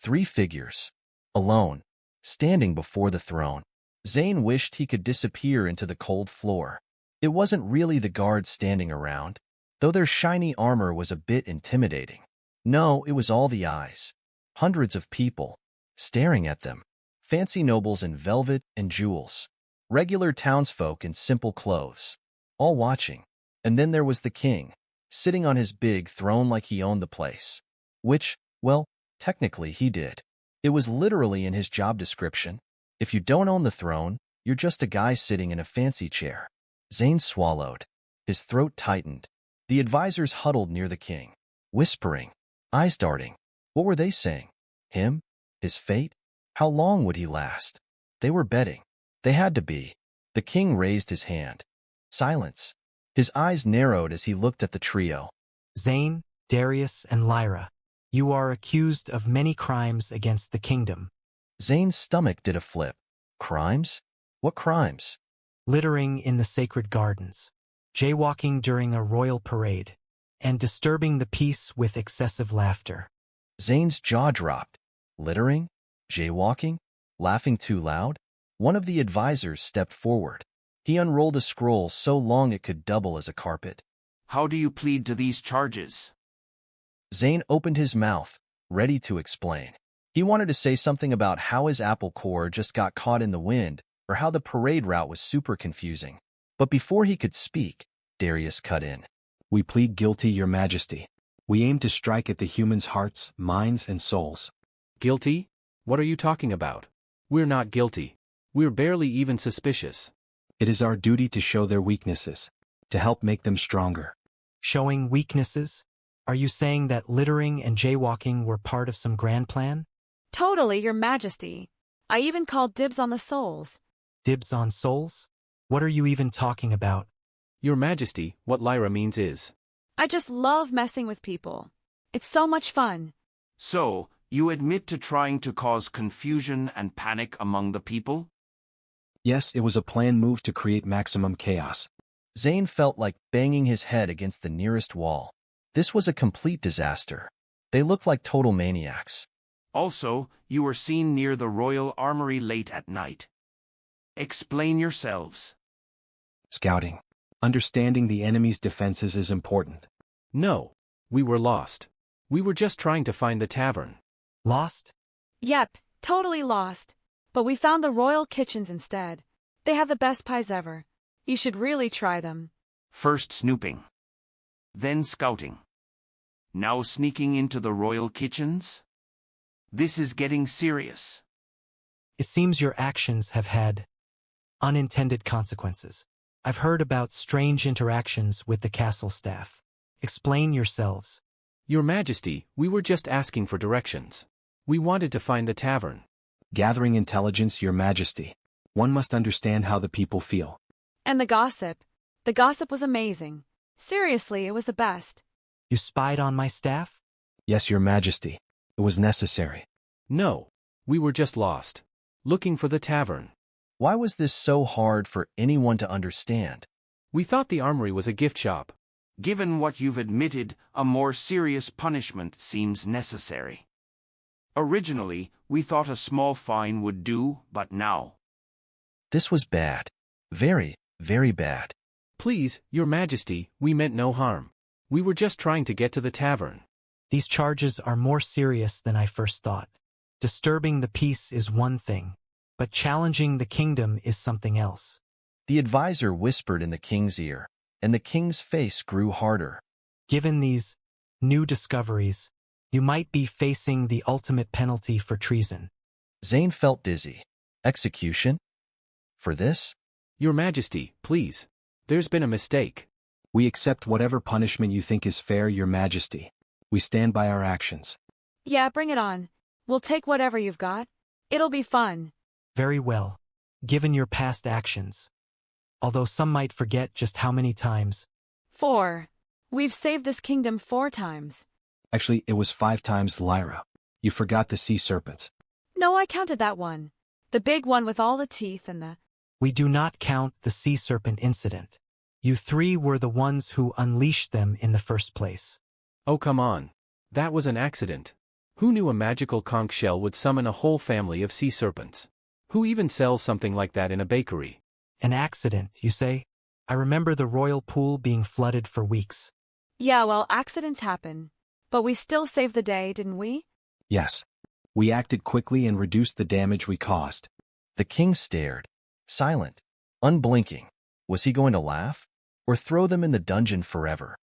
3 figures. Alone. Standing before the throne. Zane wished he could disappear into the cold floor. It wasn't really the guards standing around, though their shiny armor was a bit intimidating. No, it was all the eyes. Hundreds of people. Staring at them. Fancy nobles in velvet and jewels. Regular townsfolk in simple clothes. All watching. And then there was the king, sitting on his big throne like he owned the place. Which, well, technically he did. It was literally in his job description. If you don't own the throne, you're just a guy sitting in a fancy chair. Zane swallowed. His throat tightened. The advisors huddled near the king, whispering, eyes darting. What were they saying? Him? His fate? How long would he last? They were betting. They had to be. The king raised his hand. Silence. His eyes narrowed as he looked at the trio. Zane, Darius, and Lyra, you are accused of many crimes against the kingdom. Zane's stomach did a flip. Crimes? What crimes? Littering in the sacred gardens, jaywalking during a royal parade, and disturbing the peace with excessive laughter. Zane's jaw dropped. Littering? Jaywalking? Laughing too loud? One of the advisors stepped forward. He unrolled a scroll so long it could double as a carpet. How do you plead to these charges? Zane opened his mouth, ready to explain. He wanted to say something about how his apple core just got caught in the wind, or how the parade route was super confusing. But before he could speak, Darius cut in. We plead guilty, Your Majesty. We aim to strike at the humans' hearts, minds, and souls. Guilty? What are you talking about? We're not guilty. We're barely even suspicious. It is our duty to show their weaknesses, to help make them stronger. Showing weaknesses? Are you saying that littering and jaywalking were part of some grand plan? Totally, Your Majesty. I even called dibs on the souls. Dibs on souls? What are you even talking about? Your Majesty, what Lyra means is... I just love messing with people. It's so much fun. So, you admit to trying to cause confusion and panic among the people? Yes, it was a planned move to create maximum chaos. Zane felt like banging his head against the nearest wall. This was a complete disaster. They looked like total maniacs. Also, you were seen near the royal armory late at night. Explain yourselves. Scouting. Understanding the enemy's defenses is important. No. We were lost. We were just trying to find the tavern. Lost? Yep, totally lost. But we found the royal kitchens instead. They have the best pies ever. You should really try them. First snooping. Then scouting. Now sneaking into the royal kitchens? This is getting serious. It seems your actions have had unintended consequences. I've heard about strange interactions with the castle staff. Explain yourselves. Your Majesty, we were just asking for directions. We wanted to find the tavern. Gathering intelligence, Your Majesty. One must understand how the people feel. And the gossip. The gossip was amazing. Seriously, it was the best. You spied on my staff? Yes, Your Majesty. It was necessary. No. We were just lost. Looking for the tavern. Why was this so hard for anyone to understand? We thought the armory was a gift shop. Given what you've admitted, a more serious punishment seems necessary. Originally, we thought a small fine would do, but now... This was bad. Very, very bad. Please, Your Majesty, we meant no harm. We were just trying to get to the tavern. These charges are more serious than I first thought. Disturbing the peace is one thing, but challenging the kingdom is something else. The advisor whispered in the king's ear, and the king's face grew harder. Given these new discoveries, you might be facing the ultimate penalty for treason. Zane felt dizzy. Execution? For this? Your Majesty, please. There's been a mistake. We accept whatever punishment you think is fair, Your Majesty. We stand by our actions. Yeah, bring it on. We'll take whatever you've got. It'll be fun. Very well, given your past actions. Although some might forget just how many times. 4. We've saved this kingdom 4 times. Actually, it was 5 times, Lyra. You forgot the sea serpents. No, I counted that one. The big one with all the teeth and the... We do not count the sea serpent incident. You 3 were the ones who unleashed them in the first place. Oh, come on. That was an accident. Who knew a magical conch shell would summon a whole family of sea serpents? Who even sells something like that in a bakery? An accident, you say? I remember the royal pool being flooded for weeks. Yeah, well, accidents happen. But we still saved the day, didn't we? Yes. We acted quickly and reduced the damage we caused. The king stared, silent, unblinking. Was he going to laugh? Or throw them in the dungeon forever?